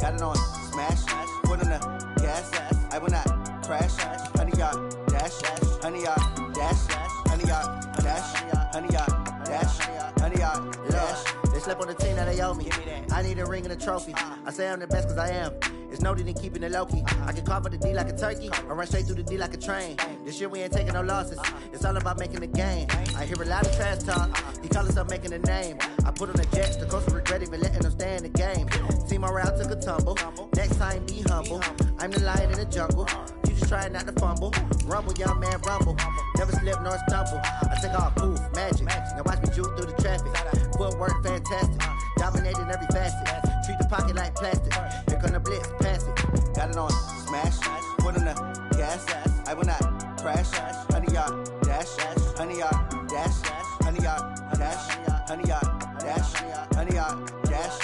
got it on smash, foot on the gas, I will not crash, 100-yard dash, 100-yard dash, 100-yard dash, 100-yard dash, 100-yard dash. They slept on the team, now they owe me. I need a ring and a trophy. I say I'm the best cause I am. It's noted in keeping it low-key. I can carve up the D like a turkey or run straight through the D like a train. This year we ain't taking no losses. It's all about making the game. I hear a lot of trash talk. He call himself making a name. I put on the Jets. The coach will regret even letting them stay in the game. Team morale took a tumble. Next time be humble. I'm the lion in the jungle. You just try not to fumble. Rumble, young man, rumble. Never slip nor stumble. I take off, poof, magic. Now watch me juke through the traffic. Footwork fantastic. Dominating every facet. Treat the pocket like plastic. Here come the blitz, pass it. Got it on smash, foot on the gas. I will not crash. 100-yard dash, 100-yard dash, 100-yard dash, 100-yard dash, 100-yard dash.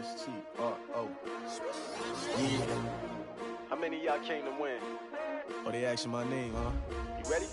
S-T-R-O. Yeah. How many of y'all came to win? Oh, they asking my name, huh? You ready?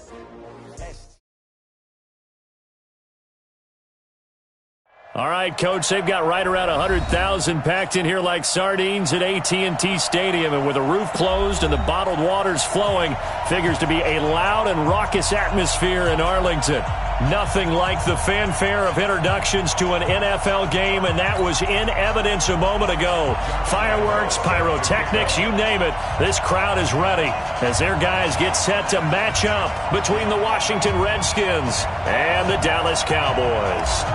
All right, Coach, they've got right around 100,000 packed in here like sardines at AT&T Stadium, and with the roof closed and the bottled waters flowing, figures to be a loud and raucous atmosphere in Arlington. Nothing like the fanfare of introductions to an NFL game, and that was in evidence a moment ago. Fireworks, pyrotechnics, you name it. This crowd is ready as their guys get set to match up between the Washington Redskins and the Dallas Cowboys.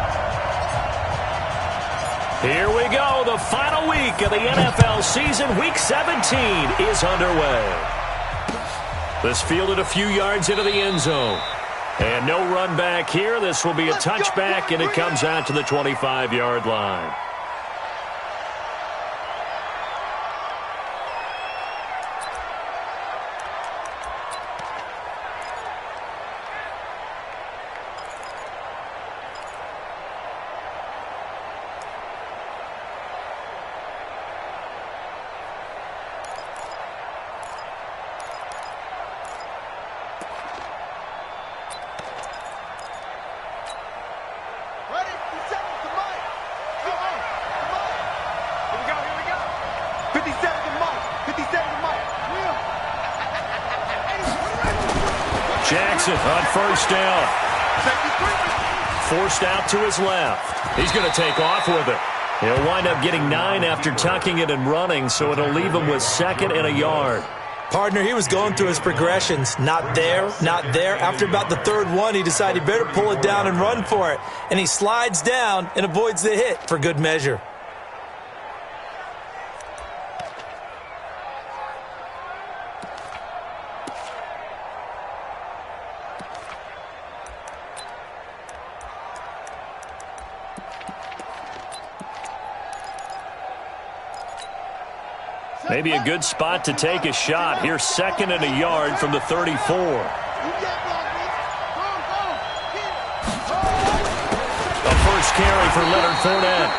Here we go. The final week of the NFL season. Week 17 is underway. This fielded a few yards into the end zone. And no run back here. This will be a touchback, and it comes out to the 25-yard line. Jackson on first down. Forced out to his left. He's going to take off with it. He'll wind up getting 9 after tucking it and running, so it'll leave him with 2nd and a yard. Partner, he was going through his progressions. Not there, not there. After about the 3rd one, he decided he better pull it down and run for it. And he slides down and avoids the hit for good measure. Maybe a good spot to take a shot. Here's 2nd and a yard from the 34. A first carry for Leonard Fournette.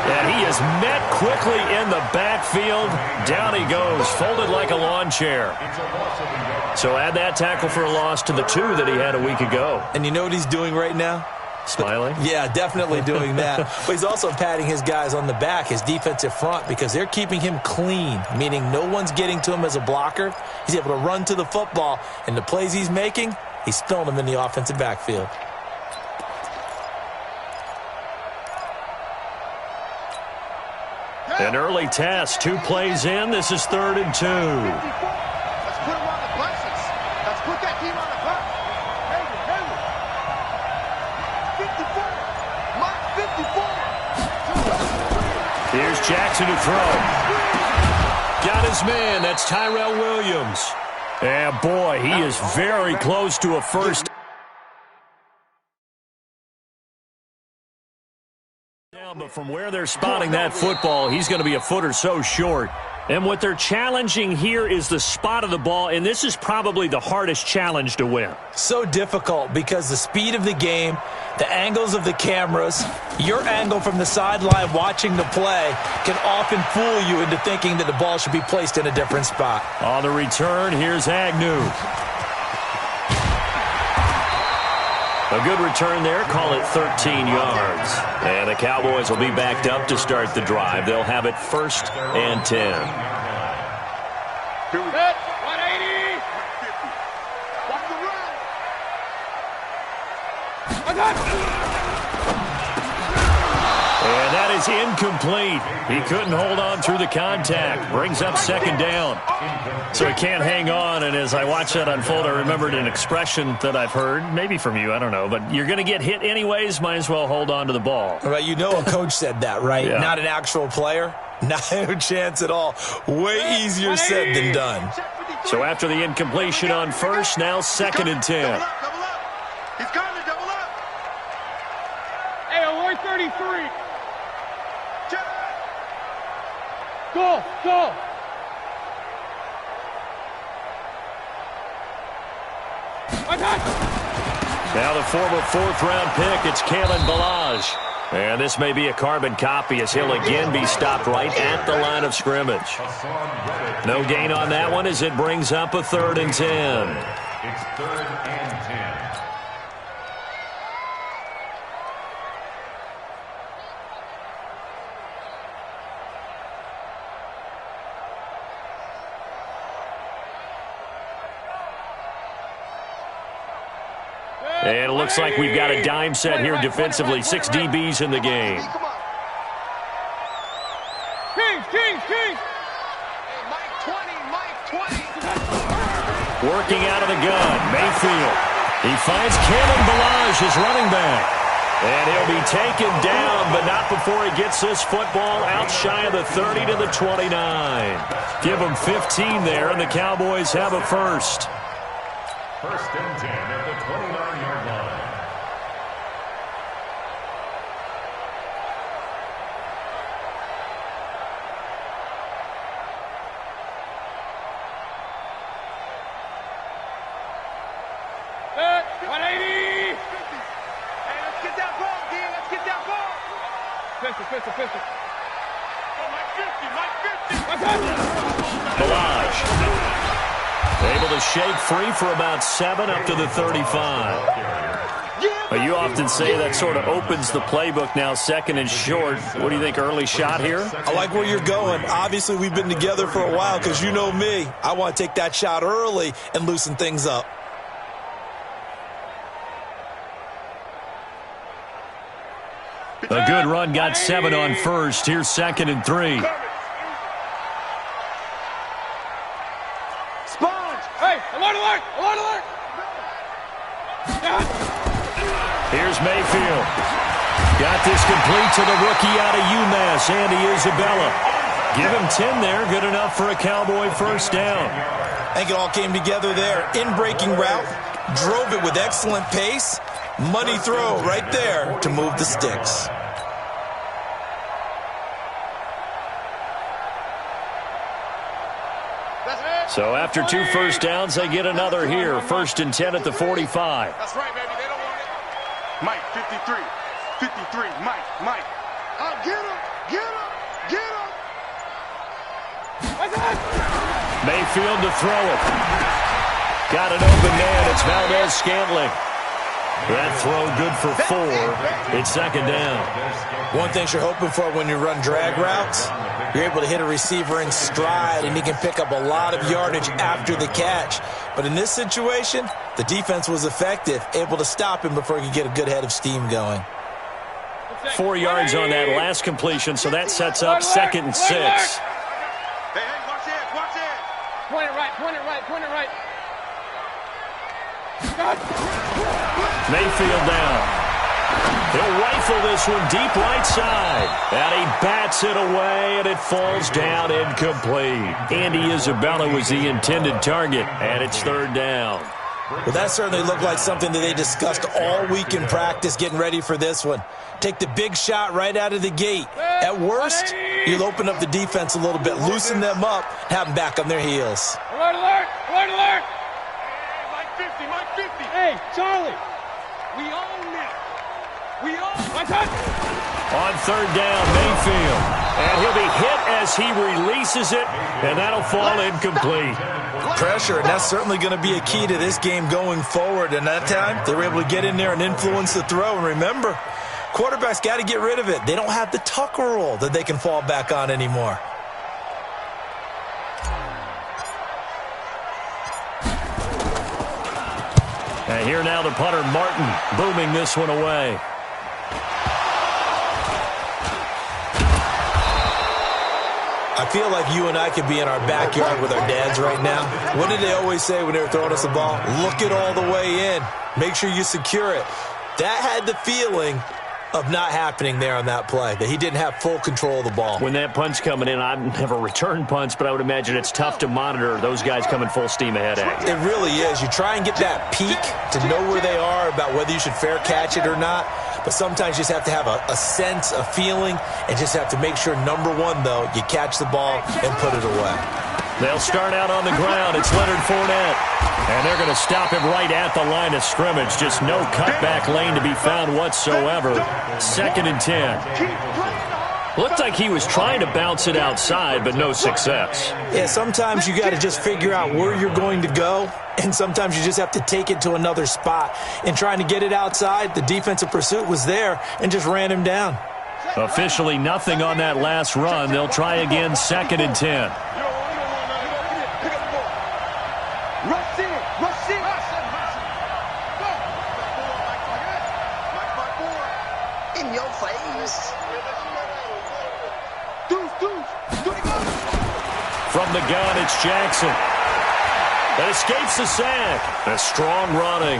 And he is met quickly in the backfield. Down he goes, folded like a lawn chair. So add that tackle for a loss to the 2 that he had a week ago. And you know what he's doing right now? Smiling? Yeah, definitely doing that. But he's also patting his guys on the back, his defensive front, because they're keeping him clean, meaning no one's getting to him as a blocker. He's able to run to the football, and the plays he's making, he's spilling them in the offensive backfield. An early test, 2 plays in. This is 3rd and 2. Let's put him on the buses. Let's put that team on the bus. Here's Jackson to throw. Got his man. That's Tyrell Williams. And boy, he is very close to a first down. But from where they're spotting that football, he's going to be a foot or so short. And what they're challenging here is the spot of the ball, and this is probably the hardest challenge to win. So difficult because the speed of the game, the angles of the cameras, your angle from the sideline watching the play can often fool you into thinking that the ball should be placed in a different spot. On the return, here's Agnew. A good return there, call it 13 yards. And the Cowboys will be backed up to start the drive. They'll have it 1st and 10. 180. Watch the run. I got And that is incomplete. He couldn't hold on through the contact. Brings up 2nd down. So he can't hang on, and as I watch that unfold, I remembered an expression that I've heard, maybe from you, I don't know, but you're going to get hit anyways, might as well hold on to the ball. Right, you know a coach said that, right? Yeah. Not an actual player. No chance at all. Way easier said than done. So after the incompletion on 1st, now 2nd and 10. Double up. He's coming to double up. Hey, Aloy 33. Go. Now the former 4th-round pick, it's Kalen Ballage. And this may be a carbon copy as he'll again be stopped right at the line of scrimmage. No gain on that one as it brings up a 3rd and 10. It's 3rd and 10. And it looks like we've got a dime set here defensively. 6 DBs in the game. King. Hey, Mike 20. Working out of the gun, Mayfield. He finds Kalen Ballage, his running back. And he'll be taken down, but not before he gets this football out shy of the 30 to the 29. Give him 15 there, and the Cowboys have a 1st. 1st and 10 at the 29-yard line. Hey, 180. Hey, let's get that ball, D. Let's get that ball. Pistol. Mike 50. Ballage. Able to shake free for about 7 up to the 35. You often say that sort of opens the playbook now, 2nd and short. What do you think, early shot here? I like where you're going. Obviously, we've been together for a while because you know me. I want to take that shot early and loosen things up. A good run, got 7 on 1st. Here's 2nd and 3. Hey, alert! Here's Mayfield. Got this complete to the rookie out of UMass, Andy Isabella. Give him 10 there, good enough for a Cowboy 1st down. I think it all came together there. In-breaking route, drove it with excellent pace. Money throw right there to move the sticks. So after 2 first downs, they get another here. 1st and 10 at the 45. That's right, baby. They don't want it. Mike, 53. Mike. Oh, get him. Mayfield to throw it. Got an open man. It's Valdez Scantling. That throw good for 4. It's 2nd down. One thing you're hoping for when you run drag routes, you're able to hit a receiver in stride, and he can pick up a lot of yardage after the catch. But in this situation, the defense was effective, able to stop him before he could get a good head of steam going. 4 yards on that last completion, so that sets up 2nd and 6. Hey, watch it. Point it right. Mayfield down. He'll rifle this one deep right side. And he bats it away, and it falls down incomplete. Andy Isabella was the intended target, and it's 3rd down. Well, that certainly looked like something that they discussed all week in practice getting ready for this one. Take the big shot right out of the gate. At worst, You'll open up the defense a little bit, loosen them up, have them back on their heels. Alert, alert! Alert, alert! Mike 50, Mike 50. Hey, Charlie, we own this. We own. One touch. On third down, Mayfield. And he'll be hit as he releases it, and that'll fall incomplete. Pressure, and that's certainly going to be a key to this game going forward. And that time, they were able to get in there and influence the throw. And remember, quarterbacks got to get rid of it. They don't have the Tucker rule that they can fall back on anymore. And here now the punter, Martin, booming this one away. I feel like you and I could be in our backyard with our dads right now. What did they always say when they were throwing us the ball? Look it all the way in. Make sure you secure it. That had the feeling of not happening there on that play, that he didn't have full control of the ball. When that punch coming in, I'd never return punts, but I would imagine it's tough to monitor those guys coming full steam ahead at you. It really is. You try and get that peek to know where they are about whether you should fair catch it or not, but sometimes you just have to have a sense, a feeling, and just have to make sure, number one, though, you catch the ball and put it away. They'll start out on the ground. It's Leonard Fournette. And they're going to stop him right at the line of scrimmage. Just no cutback lane to be found whatsoever. 2nd and 10. Looked like he was trying to bounce it outside, but no success. Yeah, sometimes you got to just figure out where you're going to go, and sometimes you just have to take it to another spot. And trying to get it outside, the defensive pursuit was there and just ran him down. Officially nothing on that last run. They'll try again, 2nd and 10. From the gun, it's Jackson. That escapes the sack. A strong running.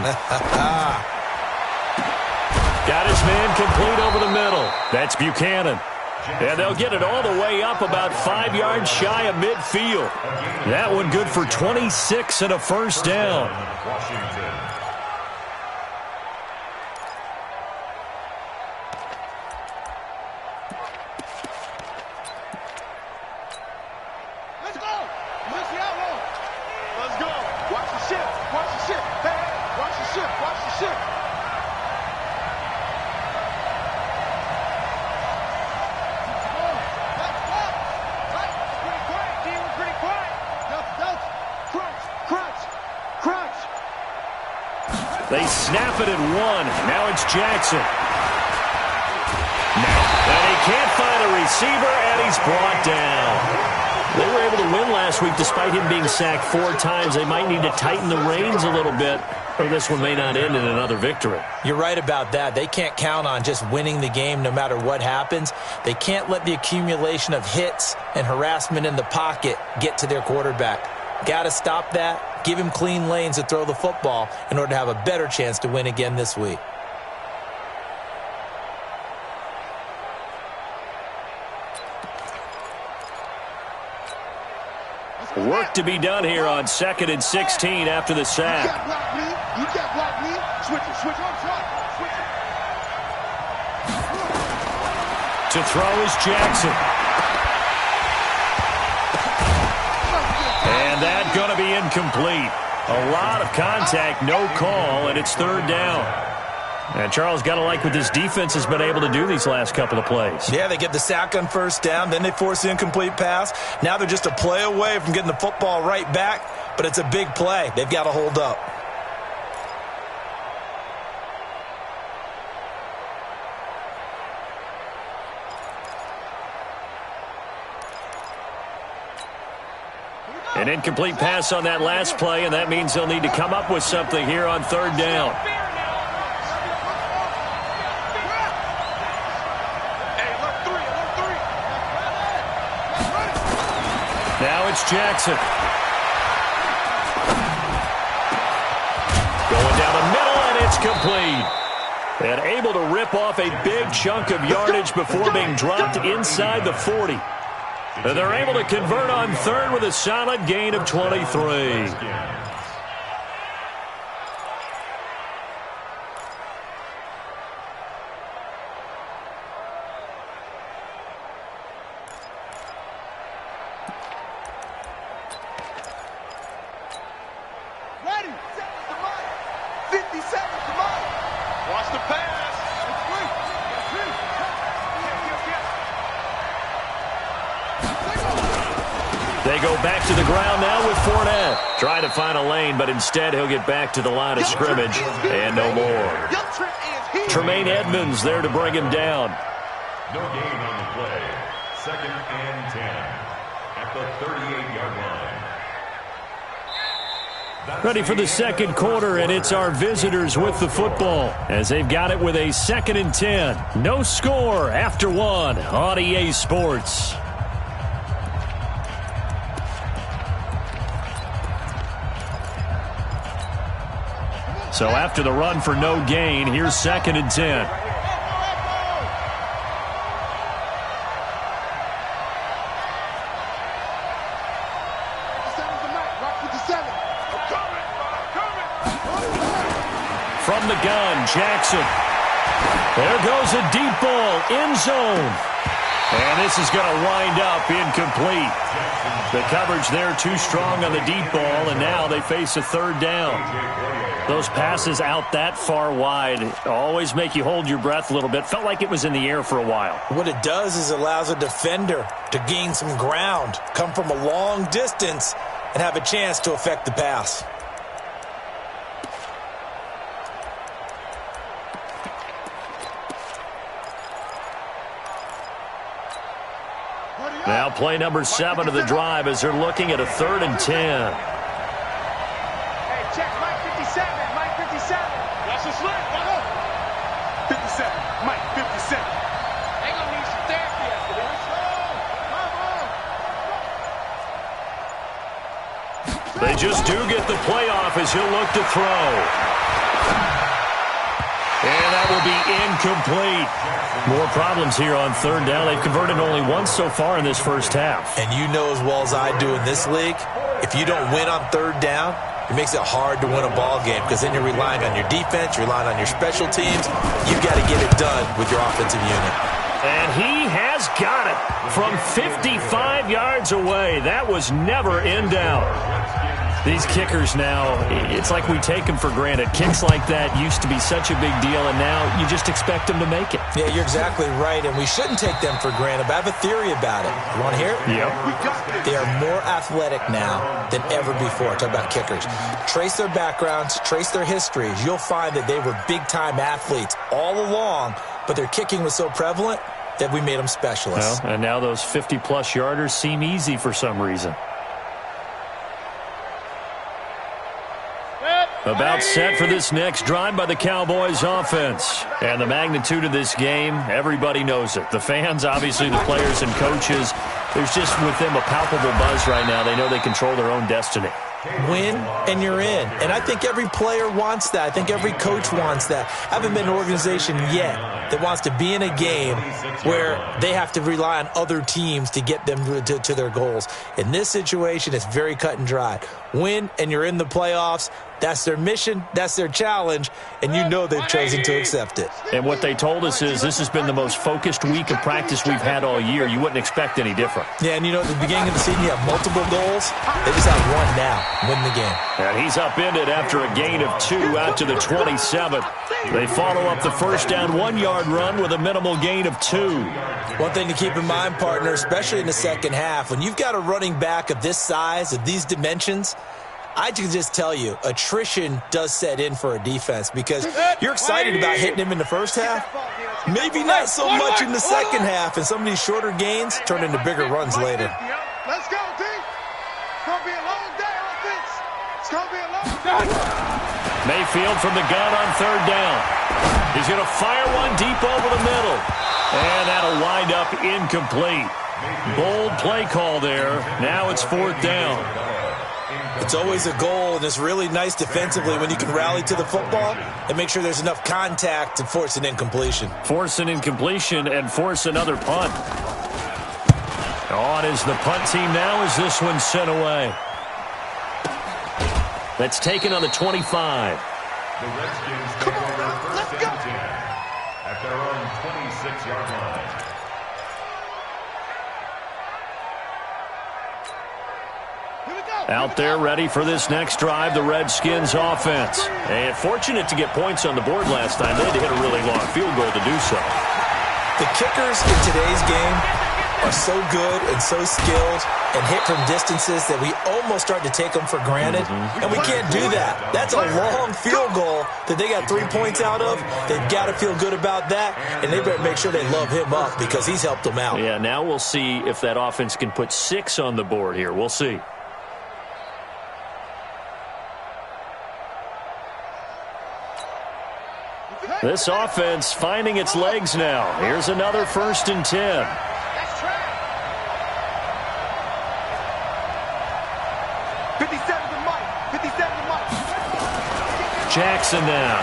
Got his man complete over the middle. That's Buchanan. And they'll get it all the way up about 5 yards shy of midfield. That one good for 26 and a first down. They snap it at one. Now it's Jackson. And he can't find a receiver, and he's brought down. They were able to win last week despite him being sacked 4 times. They might need to tighten the reins a little bit, or this one may not end in another victory. You're right about that. They can't count on just winning the game no matter what happens. They can't let the accumulation of hits and harassment in the pocket get to their quarterback. Got to stop that. Give him clean lanes to throw the football in order to have a better chance to win again this week. Work to be done here on 2nd and 16 after the sack. You can't block me. Switch it, switch it. Switch it. To throw is Jackson. And that's going to be incomplete. A lot of contact, no call, and it's 3rd down. And Charles, got to like what this defense has been able to do these last couple of plays. Yeah, they get the sack on first down, then they force the incomplete pass. Now they're just a play away from getting the football right back, but it's a big play. They've got to hold up. An incomplete pass on that last play, and that means they'll need to come up with something here on 3rd down. Now it's Jackson. Going down the middle, and it's complete. And able to rip off a big chunk of yardage before being dropped inside the 40. And they're able to convert on 3rd with a solid gain of 23. They go back to the ground now with Fournette. Trying to find a lane, but instead he'll get back to the line of scrimmage and no more. Tremaine Edmonds there to bring him down. No gain on the play. 2nd and 10 at the 38-yard line. Ready for the second quarter, and it's our visitors with the football as they've got it with a 2nd and 10. No score after 1 on EA Sports. So after the run for no gain, here's 2nd and 10. From the gun, Jackson. There goes a deep ball, end zone. And this is going to wind up incomplete. The coverage there too strong on the deep ball, and now they face a 3rd down. Those passes out that far wide always make you hold your breath a little bit. Felt like it was in the air for a while. What it does is it allows a defender to gain some ground, come from a long distance, and have a chance to affect the pass. Now play number 7 of the drive as they're looking at a 3rd and 10. Hey, check, Mike 57, Mike 57. That's a slant, brother. 57, Mike 57. They gonna need some therapy after this. They just do get the playoff as he'll look to throw. And that will be incomplete. More problems here on 3rd down. They've converted only once so far in this first half. And you know as well as I do in this league, if you don't win on 3rd down, it makes it hard to win a ball game because then you're relying on your defense, you're relying on your special teams. You've got to get it done with your offensive unit. And he has got it from 55 yards away. That was never in doubt. These kickers now, it's like we take them for granted. Kicks like that used to be such a big deal, and now you just expect them to make it. Yeah, you're exactly right, and we shouldn't take them for granted, but I have a theory about it. You want to hear it? Yep. They are more athletic now than ever before. Talk about kickers. Trace their backgrounds, trace their histories. You'll find that they were big-time athletes all along, but their kicking was so prevalent that we made them specialists. Well, and now those 50-plus yarders seem easy for some reason. About set for this next drive by the Cowboys offense. And the magnitude of this game, everybody knows it. The fans, obviously the players and coaches. There's just with them a palpable buzz right now. They know they control their own destiny. Win and you're in. And I think every player wants that. I think every coach wants that. I haven't been in an organization yet that wants to be in a game where they have to rely on other teams to get them to their goals. In this situation, it's very cut and dry. Win and you're in the playoffs. That's their mission, that's their challenge, and you know they've chosen to accept it. And what they told us is this has been the most focused week of practice we've had all year. You wouldn't expect any different. Yeah, and you know, at the beginning of the season, you have multiple goals. They just have one now, win the game. And he's upended after a gain of 2 out to the 27th. They follow up the first down 1-yard run with a minimal gain of 2. One thing to keep in mind, partner, especially in the second half, when you've got a running back of this size, of these dimensions, I can just tell you, attrition does set in for a defense because you're excited about hitting him in the first half. Maybe not so much in the second half, and some of these shorter gains turn into bigger runs later. Let's go, team. It's going to be a long day on this. It's going to be a long day. Mayfield from the gun on 3rd down. He's going to fire one deep over the middle. And that'll wind up incomplete. Bold play call there. Now it's 4th down. It's always a goal, and it's really nice defensively when you can rally to the football and make sure there's enough contact to force an incompletion. Force an incompletion and force another punt. On is the punt team now as this one's sent away. That's taken on the 25. The Redskins take over 1st and 10 at their own 26-yard line. Out there ready for this next drive, the Redskins offense. And fortunate to get points on the board last time. They had to hit a really long field goal to do so. The kickers in today's game are so good and so skilled and hit from distances that we almost start to take them for granted. And we can't do that. That's a long field goal that they got 3 points out of. They've got to feel good about that, and they better make sure they love him up because he's helped them out. Yeah, now we'll see if that offense can put 6 on the board here. We'll see. This offense finding its legs now. Here's another 1st and 10. Jackson now.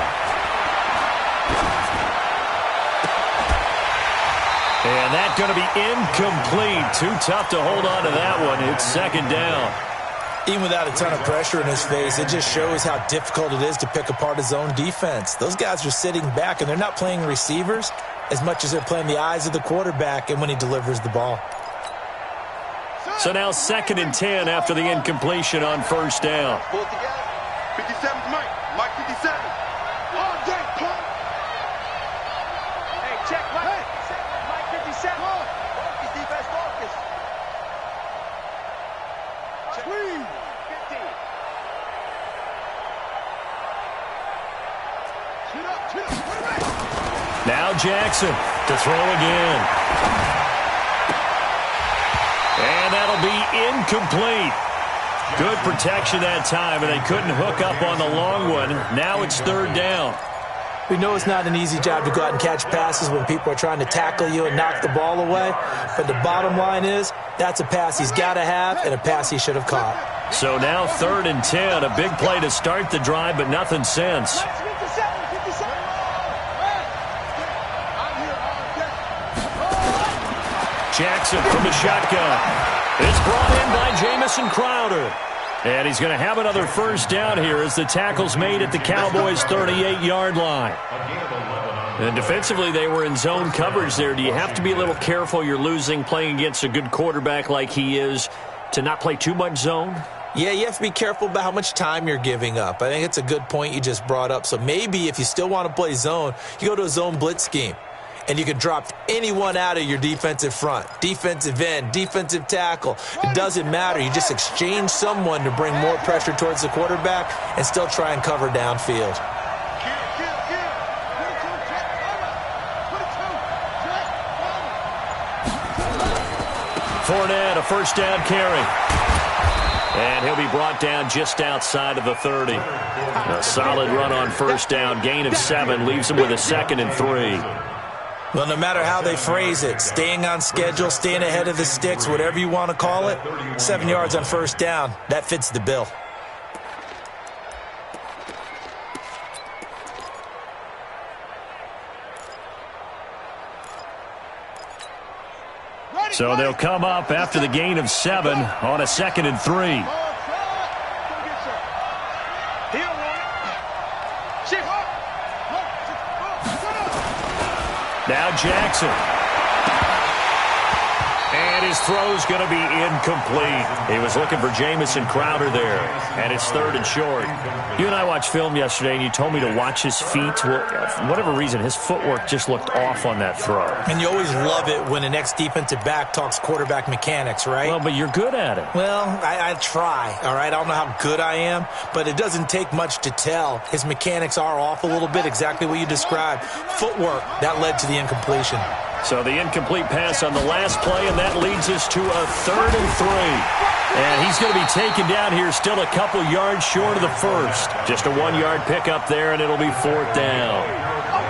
And that's going to be incomplete. Too tough to hold on to that one. It's 2nd down. Even without a ton of pressure in his face, it just shows how difficult it is to pick apart his own defense. Those guys are sitting back, and they're not playing receivers as much as they're playing the eyes of the quarterback and when he delivers the ball. So now 2nd and 10 after the incompletion on 1st down. 57's Mike. Mike 57. All day, pump. Hey, check Mike. Mike 57. Focus, defense, focus. Check. 50. Now Jackson to throw again. And that'll be incomplete. Good protection that time, and they couldn't hook up on the long one. Now it's 3rd down. We know it's not an easy job to go out and catch passes when people are trying to tackle you and knock the ball away. But the bottom line is that's a pass he's got to have and a pass he should have caught. So now 3rd and 10, a big play to start the drive, but nothing since. Jackson from the shotgun. It's brought in by Jamison Crowder. And he's going to have another 1st down here as the tackle's made at the Cowboys' 38-yard line. And defensively, they were in zone coverage there. Do you have to be a little careful? You're losing playing against a good quarterback like he is to not play too much zone? Yeah, you have to be careful about how much time you're giving up. I think it's a good point you just brought up. So maybe if you still want to play zone, you go to a zone blitz scheme. And you can drop anyone out of your defensive front, defensive end, defensive tackle. It doesn't matter. You just exchange someone to bring more pressure towards the quarterback and still try and cover downfield. Fournette, a 1st down carry. And he'll be brought down just outside of the 30. A solid run on 1st down. Gain of 7 leaves him with a 2nd and 3. Well, no matter how they phrase it, staying on schedule, staying ahead of the sticks, whatever you want to call it, 7 yards on 1st down, that fits the bill. So they'll come up after the gain of 7 on a 2nd and 3. Now Jackson. And his throw's going to be incomplete. He was looking for Jamison Crowder there. And it's 3rd and short. You and I watched film yesterday, and you told me to watch his feet. Well, for whatever reason, his footwork just looked off on that throw. And you always love it when an ex-defensive back talks quarterback mechanics, right? Well, but you're good at it. Well, I try, all right? I don't know how good I am, but it doesn't take much to tell. His mechanics are off a little bit, exactly what you described. Footwork, that led to the incompletion. So the incomplete pass on the last play, and that leads us to a 3rd and 3. And he's going to be taken down here still a couple yards short of the 1st. Just a 1-yard pickup there, and it'll be 4th down.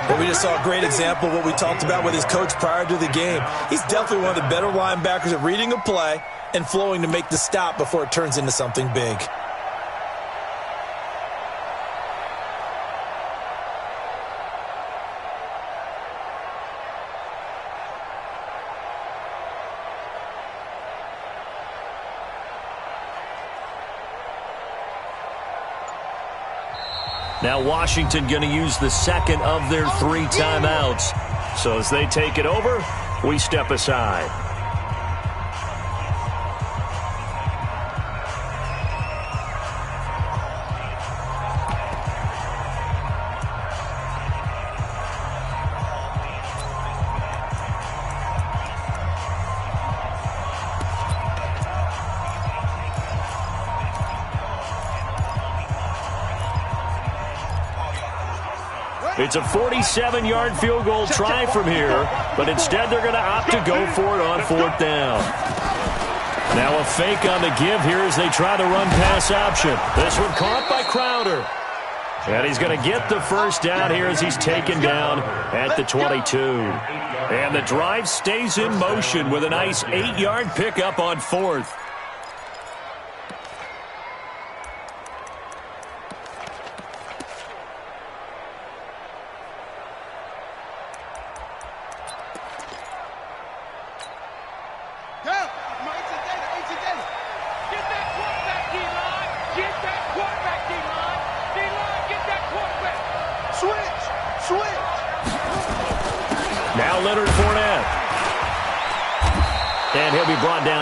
Well, we just saw a great example of what we talked about with his coach prior to the game. He's definitely one of the better linebackers at reading a play and flowing to make the stop before it turns into something big. Now Washington going to use the 2nd of their 3 timeouts. So as they take it over, we step aside. It's a 47-yard field goal try from here, but instead they're going to opt to go for it on 4th down. Now a fake on the give here as they try the run-pass option. This one caught by Crowder. And he's going to get the first down here as he's taken down at the 22. And the drive stays in motion with a nice 8-yard pickup on 4th.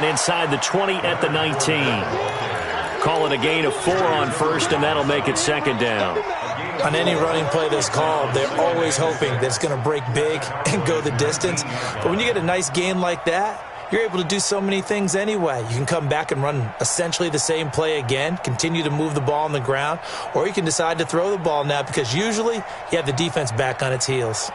Inside the 20 at the 19. Call it a gain of 4 on 1st, and that'll make it 2nd down. On any running play that's called, they're always hoping that it's going to break big and go the distance. But when you get a nice gain like that, you're able to do so many things anyway. You can come back and run essentially the same play again, continue to move the ball on the ground, or you can decide to throw the ball now because usually you have the defense back on its heels.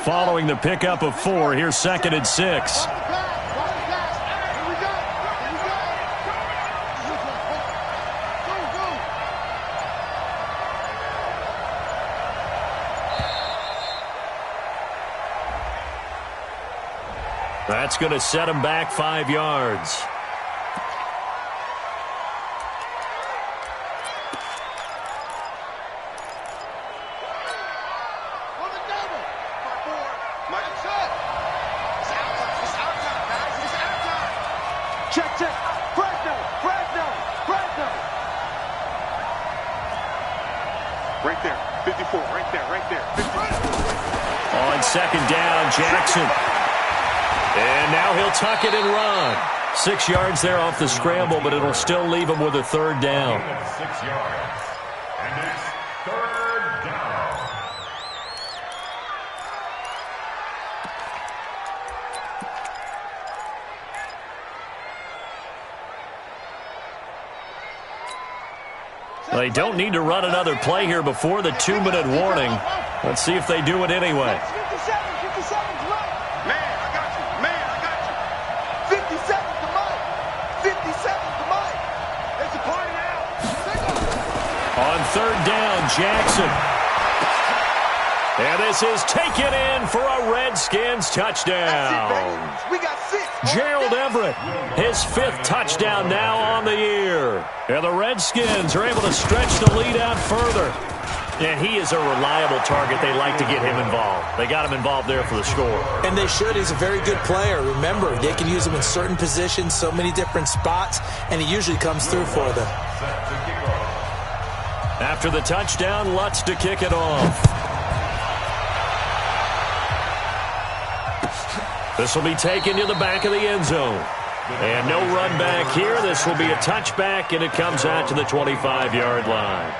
Following the pickup of 4, here's 2nd and 6. That's going to set him back 5 yards. Right there, 54, right there, 54. On 2nd down, Jackson. And now he'll tuck it and run. 6 yards there off the scramble, but it'll still leave him with a 3rd down. 6 yards. And it's 3rd down. They don't need to run another play here before the 2-minute warning. Let's see if they do it anyway. 57 to Mike. Man, I got you. Man, I got you. 57 to Mike. 57 to Mike. It's a play now. On 3rd down, Jackson. And this is taken in for a Redskins touchdown. We got 6. Gerald Everett, his 5th touchdown now on the year. And the Redskins are able to stretch the lead out further. And he is a reliable target. They like to get him involved. They got him involved there for the score. And they should. He's a very good player. Remember, they can use him in certain positions, so many different spots, and he usually comes through for them. After the touchdown, Lutz to kick it off. This will be taken to the back of the end zone. And no run back here. This will be a touchback, and it comes out to the 25-yard line.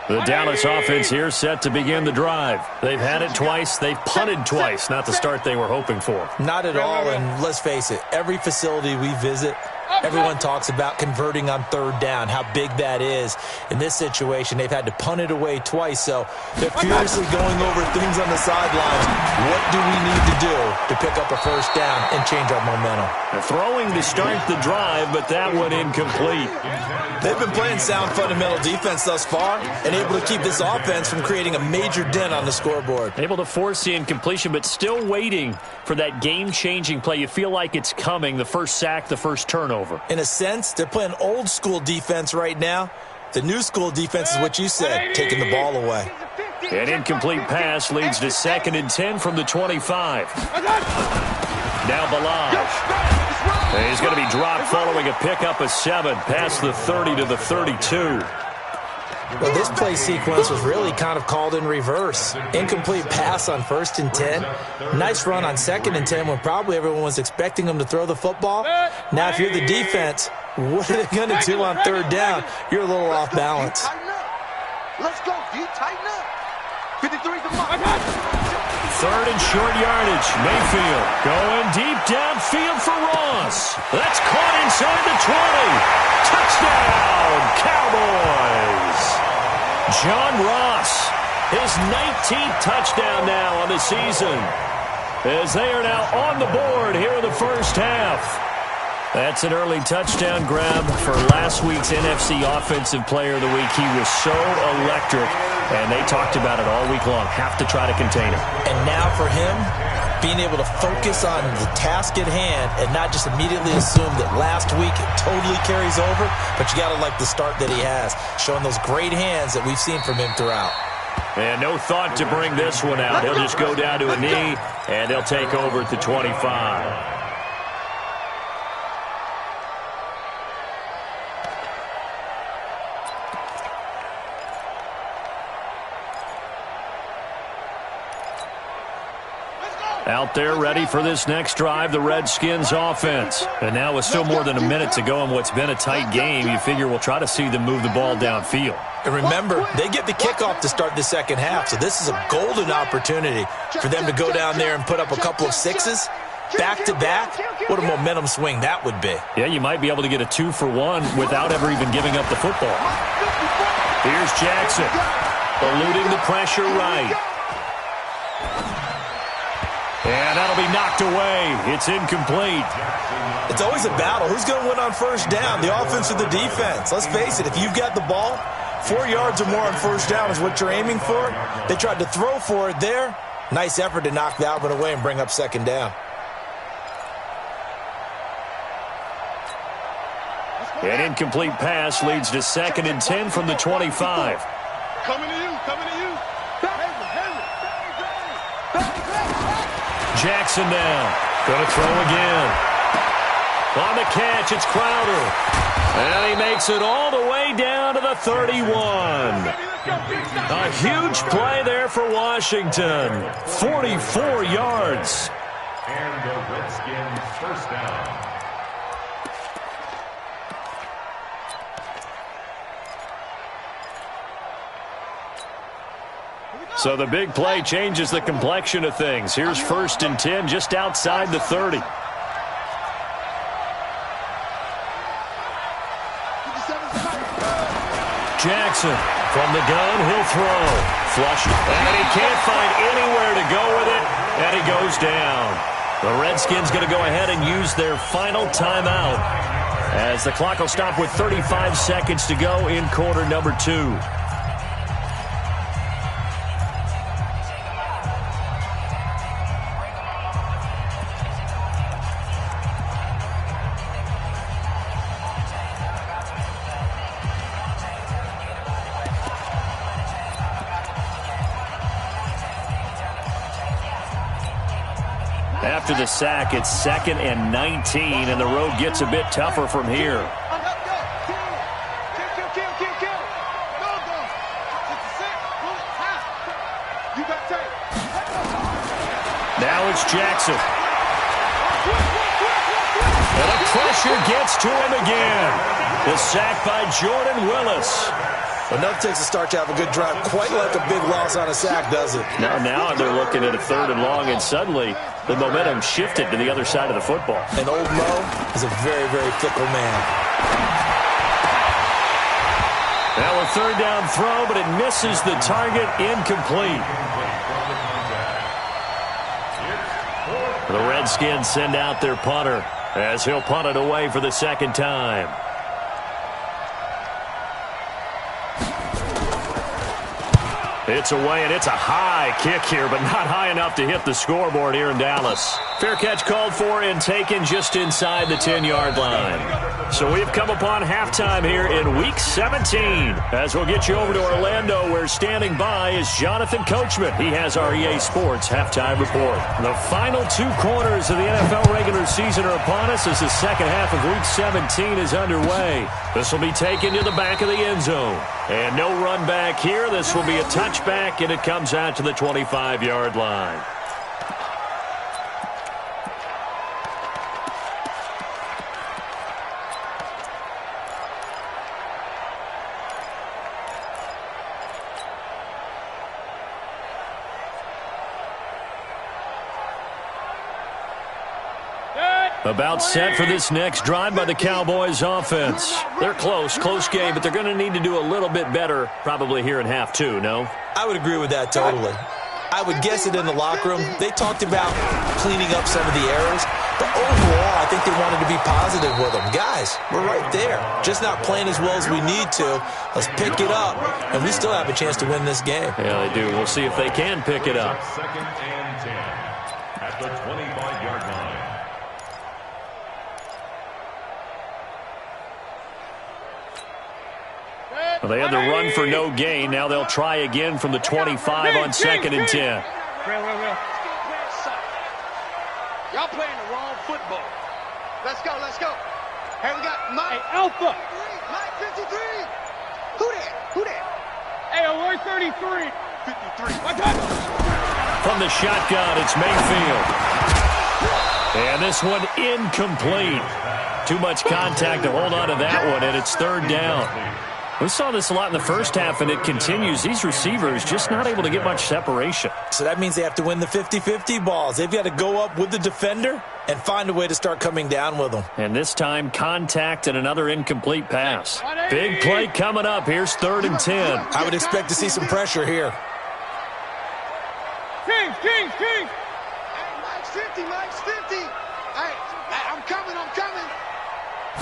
The Dallas offense here set to begin the drive. They've had it twice. They've punted twice. Not the start they were hoping for. Not at all, and let's face it, every facility we visit, everyone talks about converting on 3rd down, how big that is. In this situation, they've had to punt it away twice, so they're furiously going over things on the sidelines. What do we need to do to pick up a 1st down and change our momentum? They're throwing to start the drive, but that one incomplete. They've been playing sound fundamental defense thus far and able to keep this offense from creating a major dent on the scoreboard. Able to force the incompletion, but still waiting for that game-changing play. You feel like it's coming, the first sack, the first turnover. In a sense, they're playing old-school defense right now. The new school defense is what you said, taking the ball away. An incomplete pass leads to 2nd and 10 from the 25. Now Balaj. He's going to be dropped following a pickup of 7 past the 30 to the 32. Well, this play sequence was really kind of called in reverse. Incomplete pass on 1st and 10. Nice run on 2nd and 10 when probably everyone was expecting him to throw the football. Now, if you're the defense, what are they going to do on 3rd down? You're a little off balance. Let's go, D. Tighten up. 53's the mark. 3rd and short yardage. Mayfield going deep downfield for Ross. That's caught inside the 20. Touchdown, Cowboys. John Ross, his 19th touchdown now on the season, as they are now on the board here in the first half. That's an early touchdown grab for last week's NFC Offensive Player of the Week. He was so electric, and they talked about it all week long. Have to try to contain him. And now for him, being able to focus on the task at hand and not just immediately assume that last week it totally carries over, but you got to like the start that he has, showing those great hands that we've seen from him throughout. And no thought to bring this one out. He'll just go down to a knee, and they'll take over at the 25. Out there ready for this next drive, the Redskins offense. And now with still more than a minute to go in what's been a tight game, you figure we'll try to see them move the ball downfield. And remember, they get the kickoff to start the second half, so this is a golden opportunity for them to go down there and put up a couple of 6s back-to-back. What a momentum swing that would be. Yeah, you might be able to get a 2-for-1 without ever even giving up the football. Here's Jackson, eluding the pressure right. And that'll be knocked away. It's incomplete. It's always a battle. Who's going to win on 1st down, the offense or the defense? Let's face it, if you've got the ball, 4 yards or more on 1st down is what you're aiming for. They tried to throw for it there. Nice effort to knock that one away and bring up 2nd down. An incomplete pass leads to 2nd and 10 from the 25. Coming to you, coming to you. Jackson now. Going to throw again. On the catch, it's Crowder. And he makes it all the way down to the 31. A huge play there for Washington. 44 yards. And the Redskins 1st down. So the big play changes the complexion of things. Here's 1st and 10 just outside the 30. Jackson from the gun, he'll throw. Flush, and he can't find anywhere to go with it, and he goes down. The Redskins going to go ahead and use their final timeout as the clock will stop with 35 seconds to go in quarter number 2. After the sack, it's 2nd and 19, and the road gets a bit tougher from here. Now it's Jackson. And the pressure gets to him again. The sack by Jordan Willis. Enough takes a start to have a good drive. Quite like a big loss on a sack, does it? Now they're looking at a 3rd and long, and suddenly the momentum shifted to the other side of the football. And old Mo is a very, very fickle man. Now a 3rd down throw, but it misses the target, incomplete. The Redskins send out their punter as he'll punt it away for the 2nd time. It's away, and it's a high kick here, but not high enough to hit the scoreboard here in Dallas. Fair catch called for and taken just inside the 10-yard line. So we've come upon halftime here in Week 17. As we'll get you over to Orlando, where standing by is Jonathan Coachman. He has our EA Sports halftime report. The final 2 quarters of the NFL regular season are upon us as the second half of Week 17 is underway. This will be taken to the back of the end zone. And no run back here. This will be a touchback, and it comes out to the 25-yard line. About set for this next drive by the Cowboys offense. They're close game, but they're going to need to do a little bit better probably here in half 2, no? I would agree with that totally. I would guess it in the locker room. They talked about cleaning up some of the errors, but overall, I think they wanted to be positive with them. Guys, we're right there. Just not playing as well as we need to. Let's pick it up, and we still have a chance to win this game. Yeah, they do. We'll see if they can pick it up. Second and 10 at the 25-yard line. Well, they had the run for no gain. Now they'll try again from the 25 on second and 10. Y'all playing the wrong football. Let's go. Hey, we got Mike. Hey, Alpha. Mike 53. Who that? Hey, alert 33. 53. From the shotgun, it's Mayfield. And this one incomplete. Too much contact to hold on to that one, and it's third down. We saw this a lot in the first half, and it continues. These receivers just not able to get much separation. So that means they have to win the 50-50 balls. They've got to go up with the defender and find a way to start coming down with them. And this time, contact and another incomplete pass. Big play coming up. Here's third and 10. I would expect to see some pressure here. Kings. Hey, Mike's 50. Hey, I'm coming.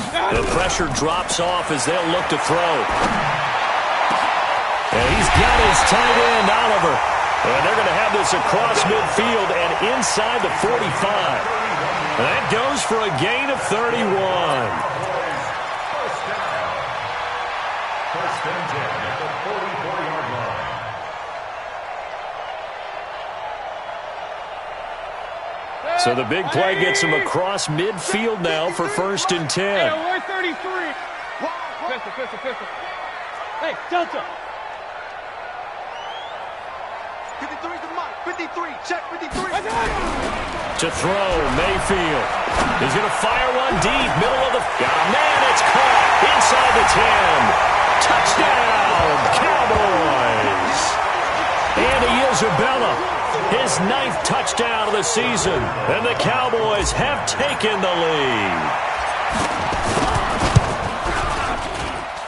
The pressure drops off as they'll look to throw. And he's got his tight end, Oliver. And they're going to have this across midfield and inside the 45. That goes for a gain of 31. First and 10 at the 44-yard line. So the big play gets him across midfield now for first and 10. Hey, alert 33. Pistol. Hey, Delta. 53 to Mike. 53. Check 53. To throw, Mayfield. He's going to fire one deep, middle of the... man, it's caught inside the 10. Touchdown, Cowboys. Andy Isabella, his 9th touchdown of the season, and the Cowboys have taken the lead.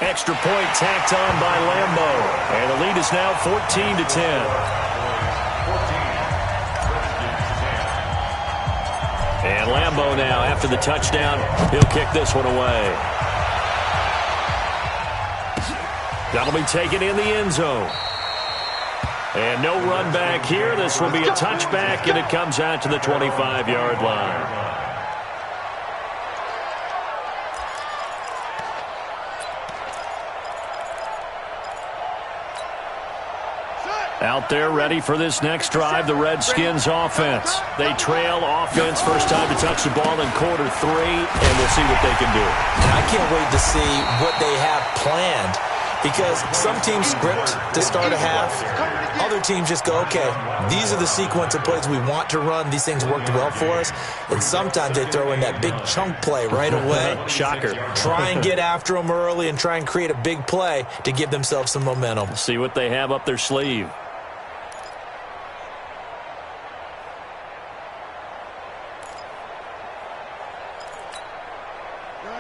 Extra point tacked on by Lambo, and the lead is now 14-10. And Lambo now, after the touchdown, he'll kick this one away. That'll be taken in the end zone. And no run back here. This will be a touchback, and it comes out to the 25-yard line. Out there ready for this next drive, the Redskins offense. They trail offense, first time to touch the ball in quarter 3, and we'll see what they can do. And I can't wait to see what they have planned, because some teams script to start a half. Other teams just go, okay, these are the sequence of plays we want to run. These things worked well for us. And sometimes they throw in that big chunk play right away. Shocker. Try and get after them early and try and create a big play to give themselves some momentum. See what they have up their sleeve.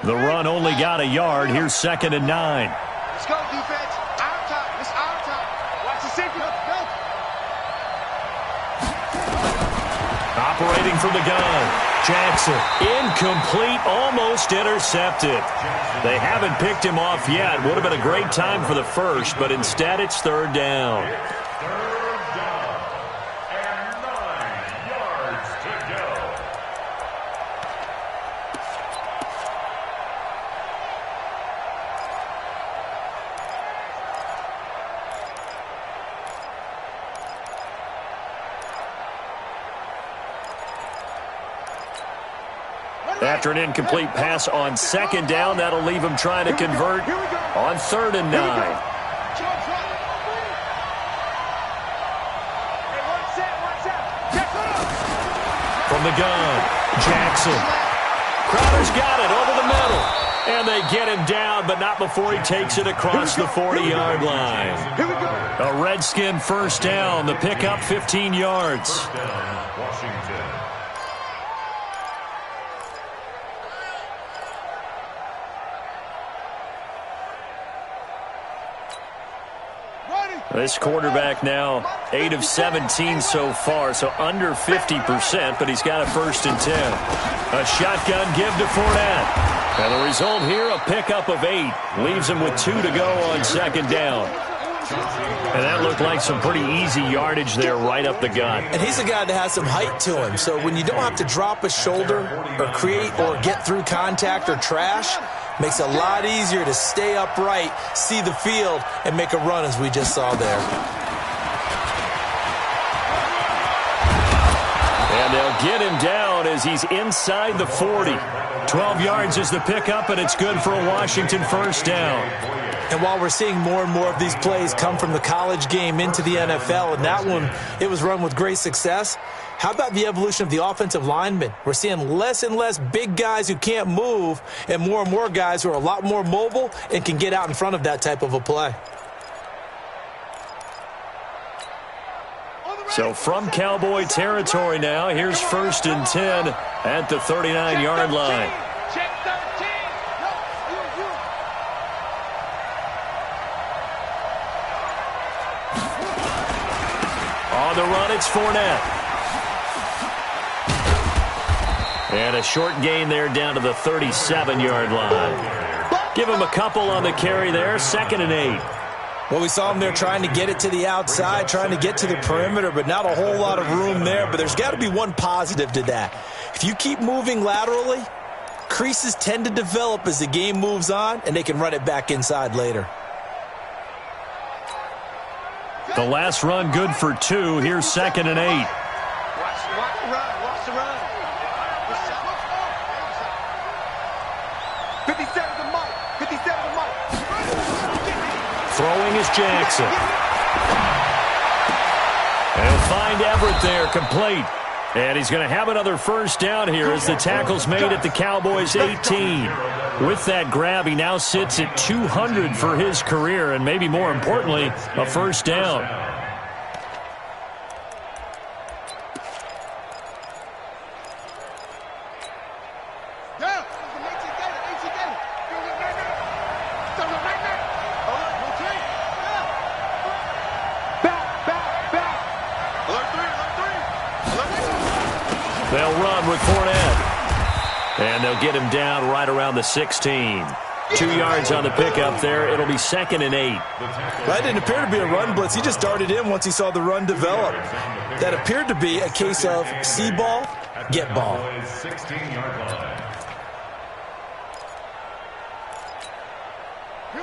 The run only got a yard. Here's second and 9. Let's go, defense. Our time. It's our time. Watch the secret. Operating from the gun. Jackson. Incomplete. Almost intercepted. They haven't picked him off yet. Would have been a great time for the first, but instead it's third down. Third down and 9 yards to go. After an incomplete pass on second down, that'll leave him trying to convert on 3rd and 9. From the gun, Jackson. Crowder's got it over the middle. And they get him down, but not before he takes it across the 40-yard line. A Redskin first down. The pickup, 15 yards. Washington. This quarterback now 8 of 17 so far, so under 50%, but he's got a 1st and 10. A shotgun give to Fournette. And the result here, a pickup of 8. Leaves him with 2 to go on 2nd down. And that looked like some pretty easy yardage there right up the gut. And he's a guy that has some height to him, so when you don't have to drop a shoulder or create or get through contact or trash, makes it a lot easier to stay upright, see the field, and make a run as we just saw there. And they'll get him down as he's inside the 40. 12 yards is the pickup, and it's good for a Washington first down. And while we're seeing more and more of these plays come from the college game into the NFL, and that one, it was run with great success, how about the evolution of the offensive linemen? We're seeing less and less big guys who can't move and more guys who are a lot more mobile and can get out in front of that type of a play. So from Cowboy territory now, here's 1st and 10 at the 39-yard line. Check 13. On the run, it's Fournette. And a short gain there down to the 37-yard line. Give him a couple on the carry there, 2nd and 8. Well, we saw him there trying to get it to the outside, trying to get to the perimeter, but not a whole lot of room there. But there's got to be one positive to that. If you keep moving laterally, creases tend to develop as the game moves on, and they can run it back inside later. The last run good for 2. Here's 2nd and 8. Watch the run. Watch the run. 57 to Mike. 57 to Mike. Throwing is Jackson. And he'll find Everett there, complete. And he's going to have another first down here as the tackle's made at the Cowboys' 18. With that grab, he now sits at 200 for his career, and maybe more importantly, a first down. They'll run with Fournette. And they'll get him down right around the 16. 2 yards on the pickup there. It'll be 2nd and 8. That didn't appear to be a run blitz. He just darted in once he saw the run develop. That appeared to be a case of see ball, get ball. 16-yard line.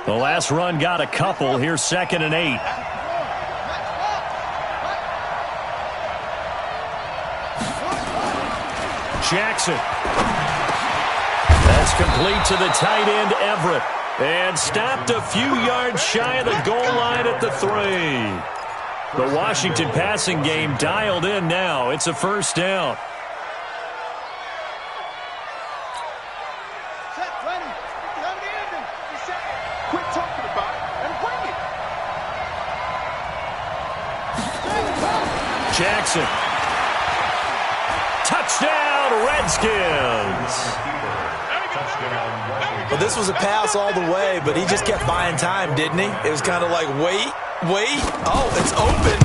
The last run got a couple. Here's 2nd and 8. Jackson. That's complete to the tight end, Everett. And stopped a few yards shy of the goal line at the 3. The Washington passing game dialed in now. It's a first down. Quit talking about it and bring it. Jackson. Touchdown, Redskins. Well, this was a pass all the way, but he just kept buying time, didn't he? It was kind of like, wait. Oh, it's open.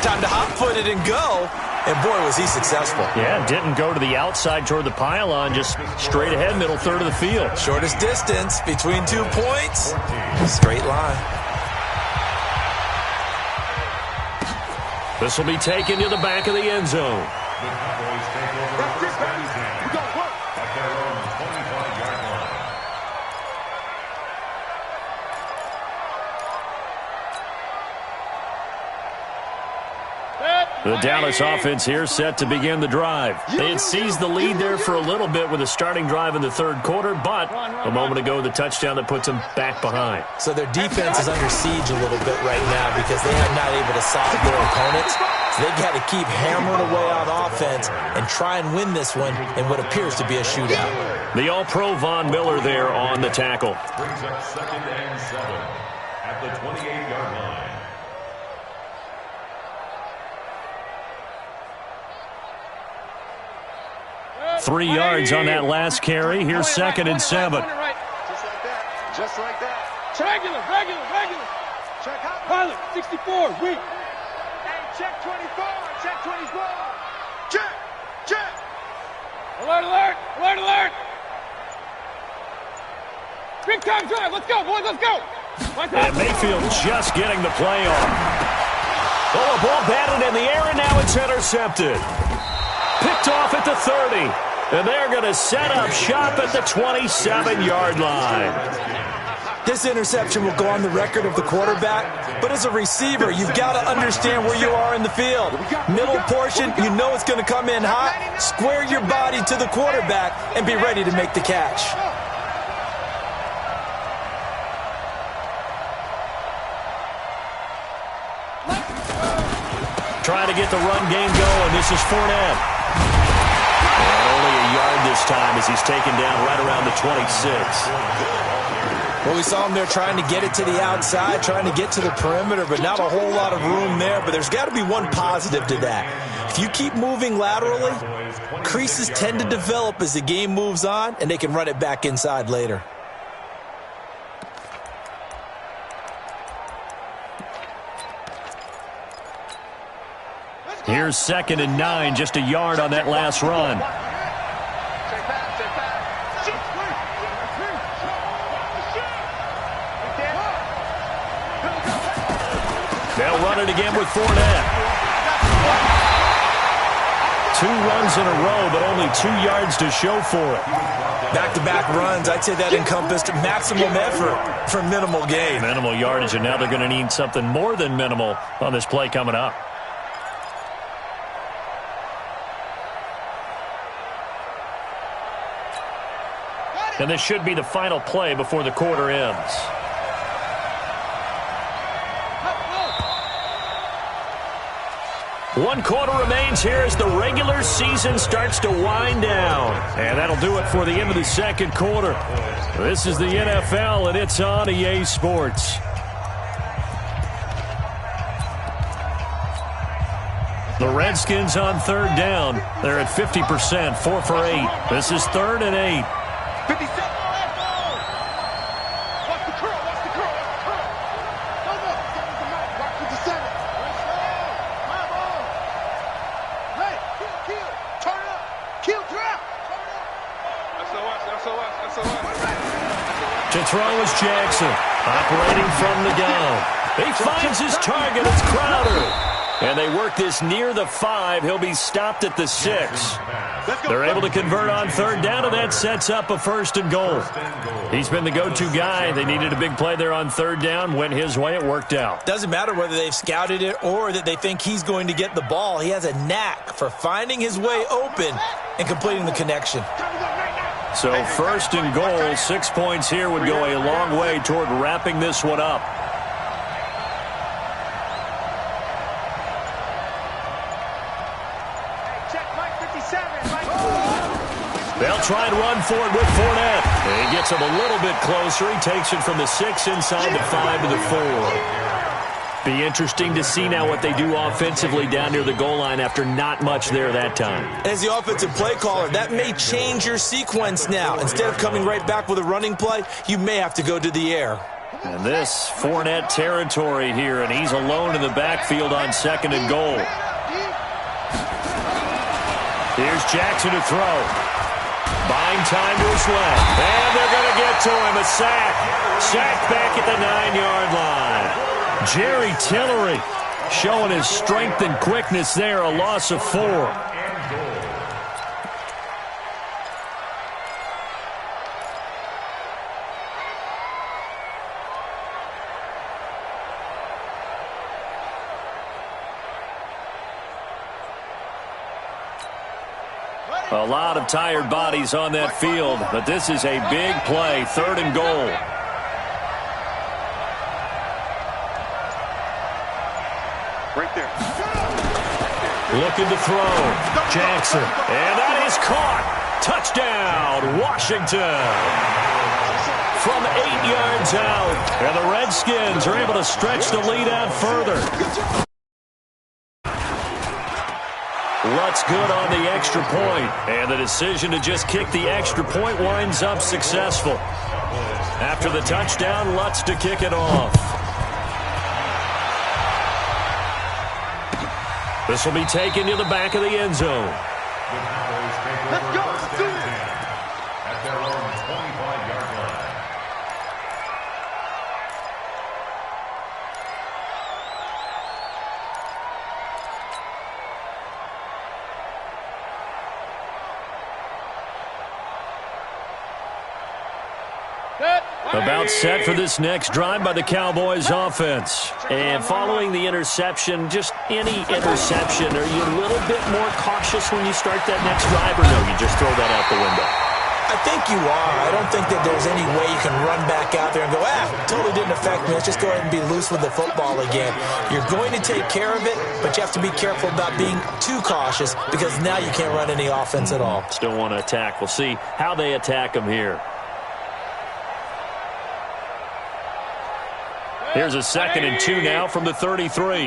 Time to hot-foot it and go. And, boy, was he successful. Yeah, didn't go to the outside toward the pylon, just straight ahead, middle third of the field. Shortest distance between 2 points. Straight line. This will be taken to the back of the end zone. The Cowboys take over first and 10 at their own 25-yard line. Set. The Dallas offense here set to begin the drive. They had seized the lead there for a little bit with a starting drive in the third quarter, but a moment ago, the touchdown that puts them back behind. So their defense is under siege a little bit right now because they are not able to solve their opponents. So they've got to keep hammering away on offense and try and win this one in what appears to be a shootout. The All-Pro Von Miller there on the tackle. Brings up 2nd and 7 at the 28-yard line. 3 yards on that last carry. Here's 2nd and 7. Just like that. Just like that. Regular. Check out. Pilot, 64, weak. Hey, check 24. Check 24. Check. Alert. Big time drive. Let's go, boys, let's go. And Mayfield just getting the play on. Oh, a ball batted in the air, and now it's intercepted. Picked off at the 30. And they're going to set up shop at the 27-yard line. This interception will go on the record of the quarterback, but as a receiver, you've got to understand where you are in the field. Middle portion, you know it's going to come in hot. Square your body to the quarterback and be ready to make the catch. Trying to get the run game going. This is Fournette. And only a yard this time as he's taken down right around the 26. Well, we saw him there trying to get it to the outside, trying to get to the perimeter, but not a whole lot of room there. But there's got to be one positive to that. If you keep moving laterally, creases tend to develop as the game moves on, and they can run it back inside later. Here's 2nd and 9, just a yard on that last run. They'll run it again with Fournette. 2 runs in a row, but only 2 yards to show for it. Back-to-back runs, I'd say that encompassed maximum effort for minimal gain. Minimal yardage, and now they're going to need something more than minimal on this play coming up. And this should be the final play before the quarter ends. One quarter remains here as the regular season starts to wind down. And that'll do it for the end of the second quarter. This is the NFL, and it's on EA Sports. The Redskins on 3rd down. They're at 50%, 4 for 8. This is 3rd and 8. 57. Watch the curl. Go. Watch with the center. Hey, kill. Turn it up. Kill drop. To throw is Jackson, operating from the gun. He finds his target. It's Crowder. And they work this near the 5. He'll be stopped at the 6. They're able to convert on 3rd down, and that sets up a 1st and goal. He's been the go-to guy. They needed a big play there on 3rd down. Went his way. It worked out. Doesn't matter whether they've scouted it or that they think he's going to get the ball. He has a knack for finding his way open and completing the connection. So 1st and goal, 6 points here would go a long way toward wrapping this one up. They'll try and run for it with Fournette. He gets him a little bit closer. He takes it from the 6 inside the 5 to the 4. Be interesting to see now what they do offensively down near the goal line after not much there that time. As the offensive play caller, that may change your sequence now. Instead of coming right back with a running play, you may have to go to the air. And this Fournette territory here, and he's alone in the backfield on 2nd and goal. Here's Jackson to throw. Buying time to his left. And they're going to get to him. A sack. Sack back at the 9-yard line. Jerry Tillery showing his strength and quickness there. A loss of 4. A lot of tired bodies on that field, but this is a big play, 3rd and goal. Right there. Looking to throw. Jackson. And that is caught. Touchdown, Washington. From 8 yards out. And the Redskins are able to stretch the lead out further. Lutz good on the extra point. And the decision to just kick the extra point winds up successful. After the touchdown, Lutz to kick it off. This will be taken to the back of the end zone. Let's go. Let's do it. At their own 25-yard line. About set for this next drive by the Cowboys offense. And following the interception, just any interception, are you a little bit more cautious when you start that next drive, or no, you just throw that out the window? I think you are. I don't think that there's any way you can run back out there and go, totally didn't affect me. Let's just go ahead and be loose with the football again. You're going to take care of it, but you have to be careful about being too cautious because now you can't run any offense at all. Still want to attack. We'll see how they attack them here. Here's a 2nd and 2 now from the 33.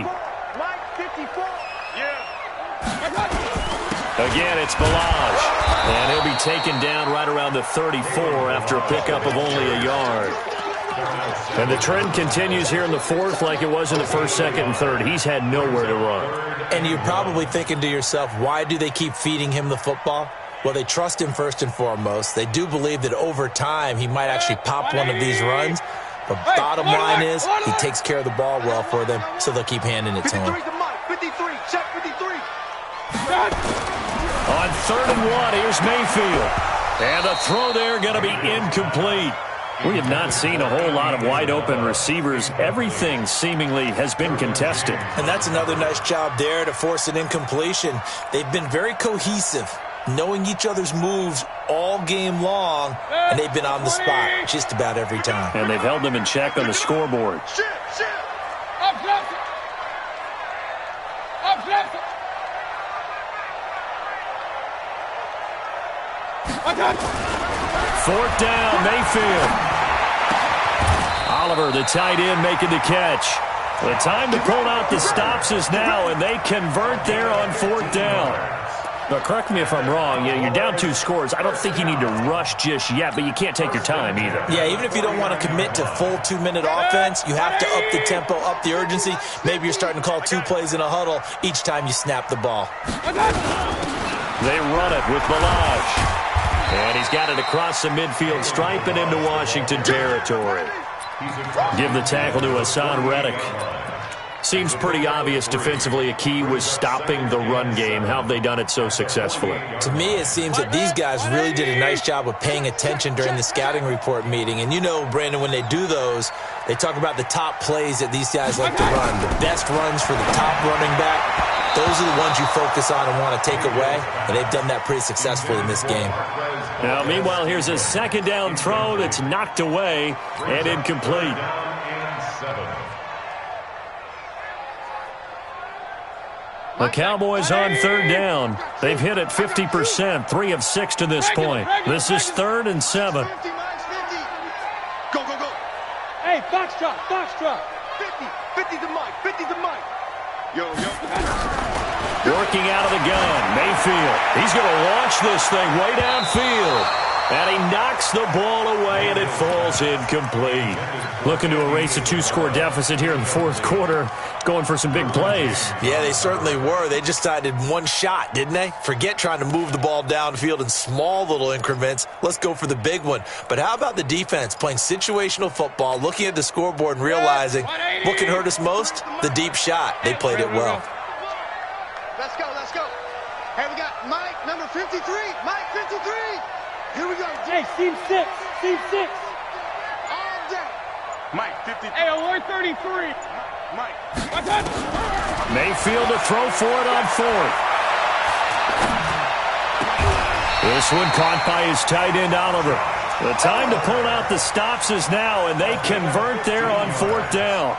Again, it's Balaj. And he'll be taken down right around the 34 after a pickup of only a yard. And the trend continues here in the 4th like it was in the 1st, 2nd, and 3rd. He's had nowhere to run. And you're probably thinking to yourself, why do they keep feeding him the football? Well, they trust him first and foremost. They do believe that over time he might actually pop one of these runs. But bottom line is, he takes care of the ball well for them, so they'll keep handing it to him. 53, check 53. On 3rd and 1, here's Mayfield. And the throw there going to be incomplete. We have not seen a whole lot of wide-open receivers. Everything seemingly has been contested. And that's another nice job there to force an incompletion. They've been very cohesive, knowing each other's moves all game long, and they've been on the spot just about every time. And they've held them in check on the scoreboard. Fourth down, Mayfield. Oliver, the tight end, making the catch. The time to pull out the stops is now, and they convert there on 4th down. Now, correct me if I'm wrong. You're down 2 scores. I don't think you need to rush just yet, but you can't take your time either. Yeah, even if you don't want to commit to full 2-minute offense, you have to up the tempo, up the urgency. Maybe you're starting to call 2 plays in a huddle each time you snap the ball. They run it with Balaj. And he's got it across the midfield stripe and into Washington territory. Give the tackle to Hassan Reddick. Seems pretty obvious defensively a key was stopping the run game. How have they done it so successfully? To me, it seems that these guys really did a nice job of paying attention during the scouting report meeting. And you know, Brandon, when they do those, they talk about the top plays that these guys like to run. The best runs for the top running back. Those are the ones you focus on and want to take away. And they've done that pretty successfully in this game. Now, meanwhile, here's a 2nd down throw that's knocked away and incomplete. The Cowboys on 3rd down. They've hit it 50%, 3 of 6 to this point. This is 3rd and 7. Go, go, go. Hey, foxtrot, foxtrot. 50 to Mike, 50 to Mike. Yo. Working out of the gun, Mayfield. He's going to launch this thing way downfield. And he knocks the ball away, and it falls incomplete. Looking to erase a 2-score deficit here in the 4th quarter. Going for some big plays. Yeah, they certainly were. They just decided one shot, didn't they? Forget trying to move the ball downfield in small little increments. Let's go for the big one. But how about the defense playing situational football, looking at the scoreboard and realizing what can hurt us most? The deep shot. They played it well. Let's go, let's go. Hey, we got Mike, number 53. Mike, 53. Here we go. Hey, seam 6. Seam 6. All day. Mike, 53. Hey, alert 33. Mike. Mayfield to throw for it on 4th. This one caught by his tight end, Oliver. The time to pull out the stops is now, and they convert there on 4th down.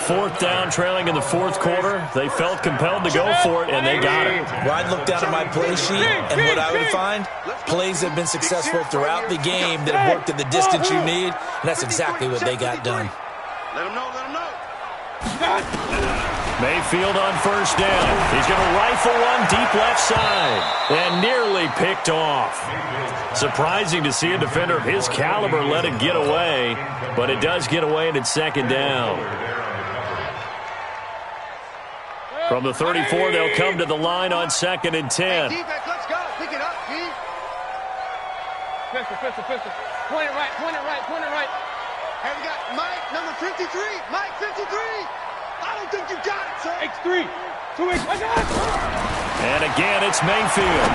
4th down, trailing in the 4th quarter. They felt compelled to go for it, and they got it. Well, I'd look down at my play sheet, and what I would find, plays have been successful throughout the game that have worked at the distance you need, and that's exactly what they got done. Let him know, let him know. Mayfield on 1st down. He's going to rifle one deep left side, and nearly picked off. Surprising to see a defender of his caliber let it get away, but it does get away, and it's 2nd down. From the 34, they'll come to the line on 2nd and 10. Defense, let's go. Pick it up, G. Pistol. Point it right. Hey, we got Mike, number 53. Mike, 53. I don't think you got it, sir. X3. 2X. I got it. And again, it's Mayfield.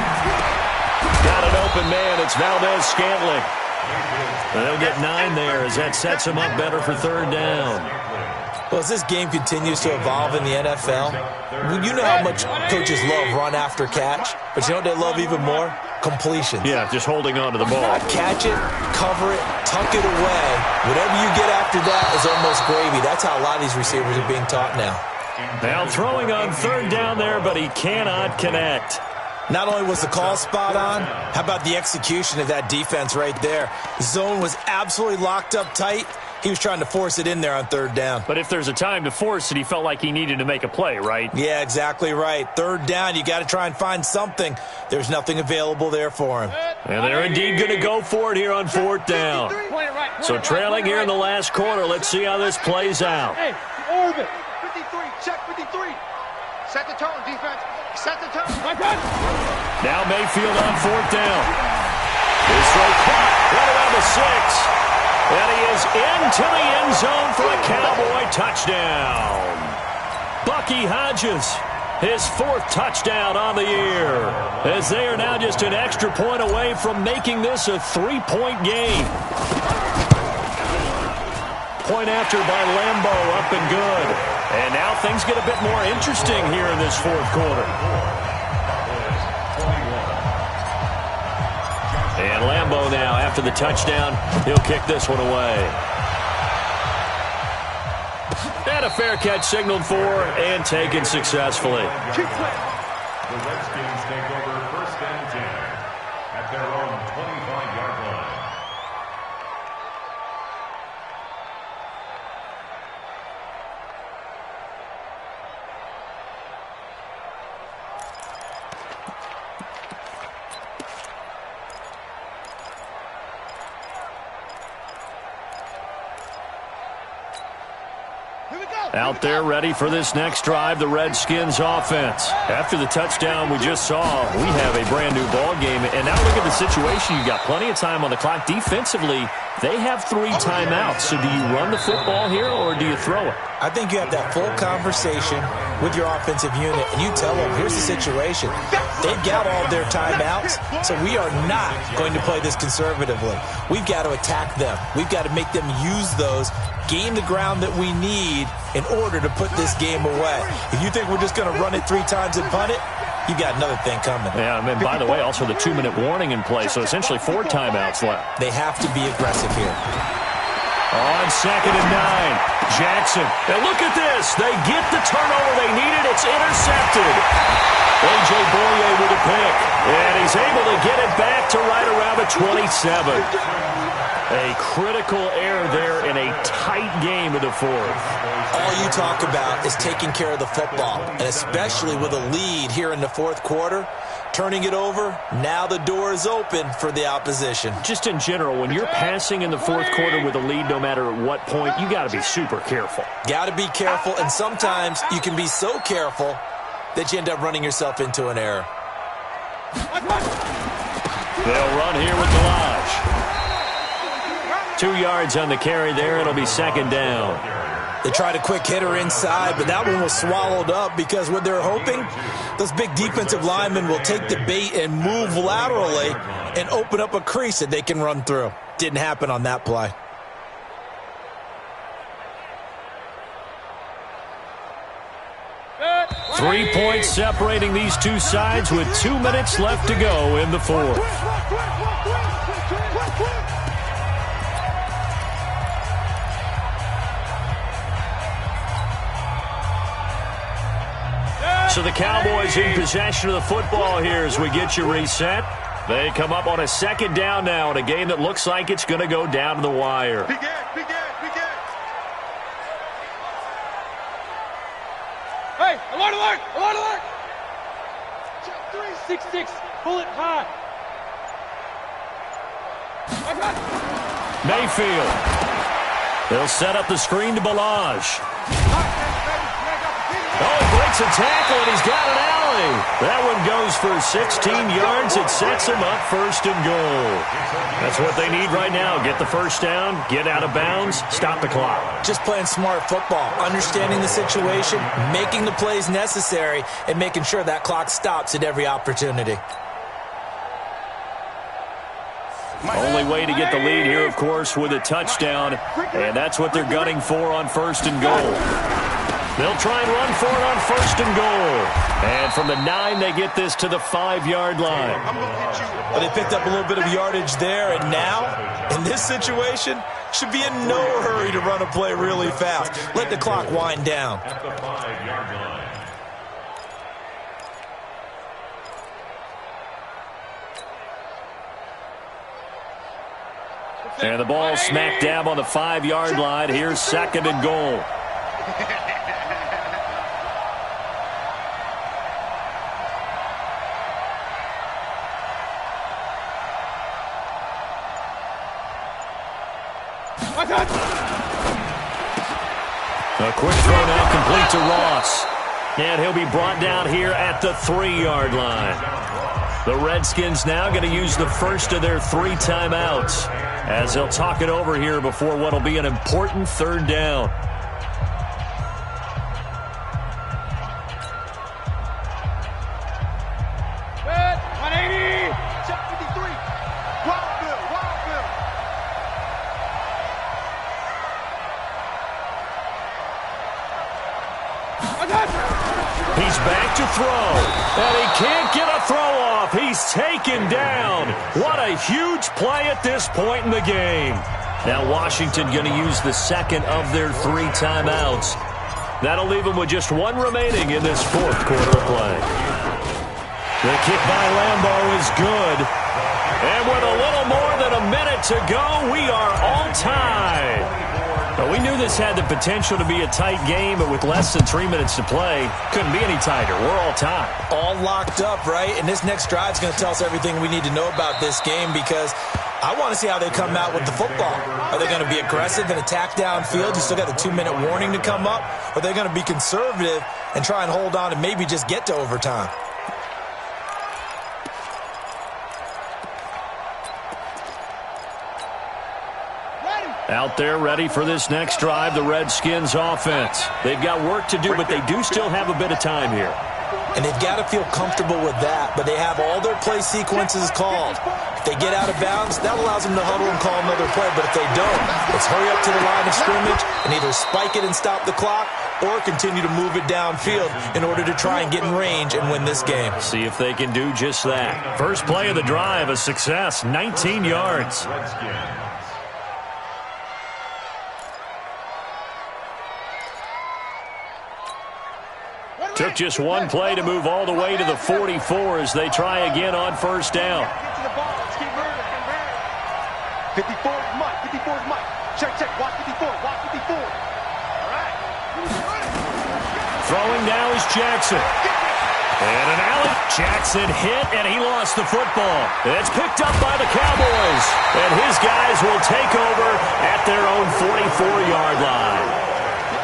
Got an open man. It's Valdez-Scantling. They'll get 9 there as that sets him up better for 3rd down. Well, as this game continues to evolve in the NFL, you know how much coaches love run after catch, but you know what they love even more? Completions. Yeah, just holding on to the ball. Catch it, cover it, tuck it away. Whatever you get after that is almost gravy. That's how a lot of these receivers are being taught now. Now throwing on 3rd down there, but he cannot connect. Not only was the call spot on, how about the execution of that defense right there? The zone was absolutely locked up tight. He was trying to force it in there on 3rd down. But if there's a time to force it, he felt like he needed to make a play, right? Yeah, exactly right. 3rd down, you got to try and find something. There's nothing available there for him. And they're indeed going to go for it here on 4th down. So trailing here in the last quarter, let's see how this plays out. Hey, orbit. 53, check 53. Set the tone, defense. Set the tone. My God. Now Mayfield on 4th down. This throw caught right around the 6. And he is into the end zone for a Cowboy touchdown. Bucky Hodges, his 4th touchdown on the year, as they are now just an extra point away from making this a 3-point game. Point after by Lambo, up and good. And now things get a bit more interesting here in this 4th quarter. And Lambo now, after the touchdown, he'll kick this one away. And a fair catch signaled for and taken successfully. The Redskins take over 1st and 10 at their own 25-yard line. Out there ready for this next drive, the Redskins offense. After the touchdown we just saw, we have a brand-new ball game. And now look at the situation. You've got plenty of time on the clock. Defensively, they have 3 timeouts. So do you run the football here or do you throw it? I think you have that full conversation with your offensive unit, and you tell them, here's the situation. They've got all their timeouts, so we are not going to play this conservatively. We've got to attack them. We've got to make them use those, gain the ground that we need in order to put this game away. If you think we're just going to run it 3 times and punt it, you got another thing coming. Yeah, and by the way, also the 2-minute warning in play, so essentially 4 timeouts left. They have to be aggressive here. On 2nd and 9, Jackson. And look at this. They get the turnover they needed. It's intercepted. A.J. Boye with a pick. And he's able to get it back to right around the 27. A critical error there in a tight game of the 4th. All you talk about is taking care of the football, and especially with a lead here in the 4th quarter, turning it over, now the door is open for the opposition. Just in general, when you're passing in the 4th quarter with a lead, no matter at what point, you got to be super careful. Got to be careful, and sometimes you can be so careful that you end up running yourself into an error. They'll run here with Delage. 2 yards on the carry there. It'll be 2nd down. They tried a quick hitter inside, but that one was swallowed up because what they're hoping, those big defensive linemen will take the bait and move laterally and open up a crease that they can run through. Didn't happen on that play. 3 points separating these two sides with 2 minutes left to go in the fourth. So the Cowboys in possession of the football here as we get you reset. They come up on a second down now in a game that looks like it's going to go down to the wire. Begin. Hey, alert! 3-6-6, pull it high. Mayfield. They'll set up the screen to Balaj. Oh, he breaks a tackle, and he's got an alley. That one goes for 16 yards. It sets him up first and goal. That's what they need right now. Get the first down, get out of bounds, stop the clock. Just playing smart football, understanding the situation, making the plays necessary, and making sure that clock stops at every opportunity. Only way to get the lead here, of course, with a touchdown, and that's what they're gunning for on first and goal. They'll try and run for it on first and goal. And from the 9, they get this to the 5-yard line. Well, they picked up a little bit of yardage there, and now, in this situation, should be in no hurry to run a play really fast. Let the clock wind down. At the 5-yard line. And the ball smack dab on the 5-yard line. Here's second and goal. A quick throw now complete to Ross. And he'll be brought down here at the 3-yard line. The Redskins now going to use the first of their 3 timeouts as they'll talk it over here before what will be an important third down. Good, 180. Check 53. Wild Bill. He's back to throw, and he can't get a throw off. He's taken down. What a huge play at this point in the game. Now Washington going to use the second of their 3 timeouts. That'll leave them with just 1 remaining in this fourth quarter of play. The kick by Lambeau is good. And with a little more than a minute to go, we are all tied. But we knew this had the potential to be a tight game, but with less than 3 minutes to play, couldn't be any tighter. We're all tied. All locked up, right? And this next drive is going to tell us everything we need to know about this game because I want to see how they come out with the football. Are they going to be aggressive and attack downfield? You still got the 2-minute warning to come up? Or are they going to be conservative and try and hold on and maybe just get to overtime? Out there ready for this next drive, the Redskins offense. They've got work to do, but they do still have a bit of time here. And they've got to feel comfortable with that, but they have all their play sequences called. If they get out of bounds, that allows them to huddle and call another play, but if they don't, let's hurry up to the line of scrimmage and either spike it and stop the clock or continue to move it downfield in order to try and get in range and win this game. See if they can do just that. First play of the drive, a success, 19 yards. Took just 1 play to move all the way to the 44 as they try again on first down. Get to the ball. Let's keep moving. 54 is Mike. 54 is Mike. Check. Watch 54. Watch 54. All right. Throwing now is Jackson. And an alley. Jackson hit, and he lost the football. It's picked up by the Cowboys. And his guys will take over at their own 44-yard line.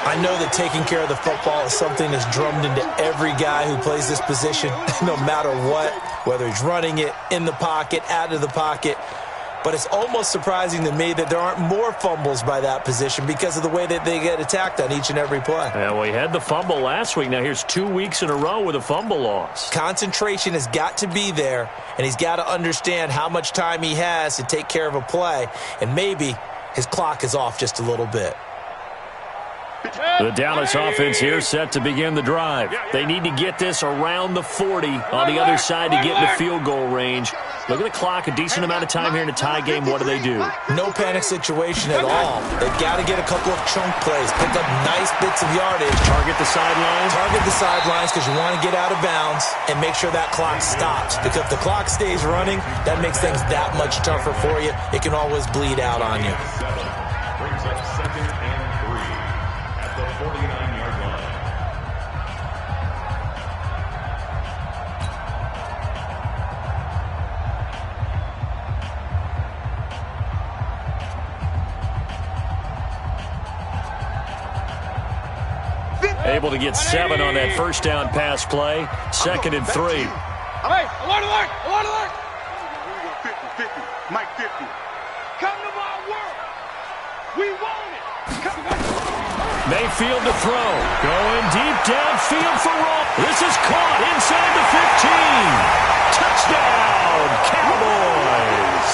I know that taking care of the football is something that's drummed into every guy who plays this position, no matter what, whether he's running it, in the pocket, out of the pocket. But it's almost surprising to me that there aren't more fumbles by that position because of the way that they get attacked on each and every play. Yeah, we had the fumble last week. Now here's 2 weeks in a row with a fumble loss. Concentration has got to be there, and he's got to understand how much time he has to take care of a play, and maybe his clock is off just a little bit. The Dallas offense here set to begin the drive. They need to get this around the 40 on the other side to get in the field goal range. Look at the clock, a decent amount of time here in a tie game. What do? No panic situation at all. They've got to get a couple of chunk plays, pick up nice bits of yardage. Target the sidelines? Target the sidelines because you want to get out of bounds and make sure that clock stops. Because if the clock stays running, that makes things that much tougher for you. It can always bleed out on you. Brings up 2nd and 3 at the 49-yard line. Able to get 7 on that first down pass play. 2nd and 3. Hey, alert, alert, alert, alert. 50, 50, Mike 50. Come to my world. We want it. Come on. Mayfield to throw. Going deep downfield for Roll. This is caught inside the 15. Touchdown, Cowboys.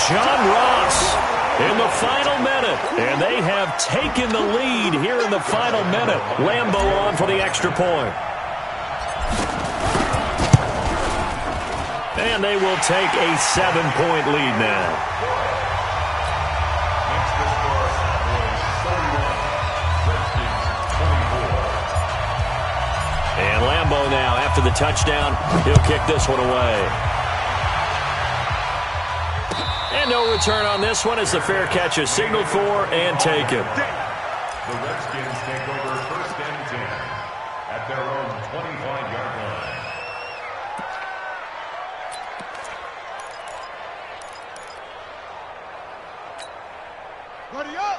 John Ross in the final minute, and they have taken the lead here in the final minute. Lambeau on for the extra point. And they will take a 7-point lead now. Next to score, Cowboys 31, Redskins 24. And Lambeau now, after the touchdown, he'll kick this one away. And no return on this one as the fair catch is signaled for and taken. The Redskins take over 1st and 10 at their own 25-yard line.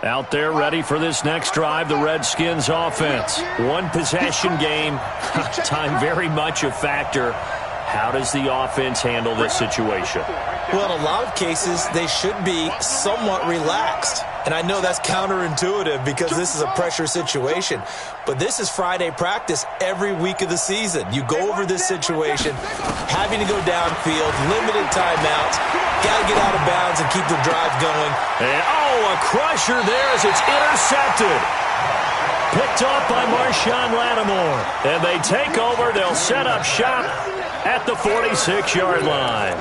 Out there ready for this next drive, the Redskins offense. One possession game, time very much a factor. How does the offense handle this situation? Well, in a lot of cases, they should be somewhat relaxed. And I know that's counterintuitive because this is a pressure situation. But this is Friday practice every week of the season. You go over this situation, having to go downfield, limited timeouts, got to get out of bounds and keep the drive going. And, a crusher there as it's intercepted. Picked off by Marshawn Lattimore. And they take over. They'll set up shop at the 46-yard line.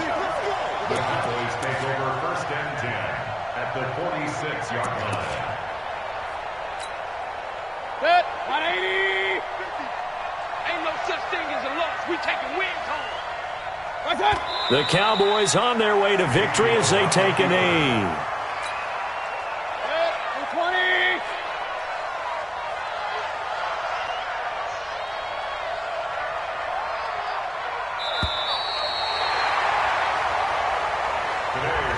The Cowboys take over 1st and 10 at the 46-yard line. Set, 180. Ain't no such thing as a loss. We taking wins home. Right on. The Cowboys on their way to victory as they take a knee. Set, 220. Today,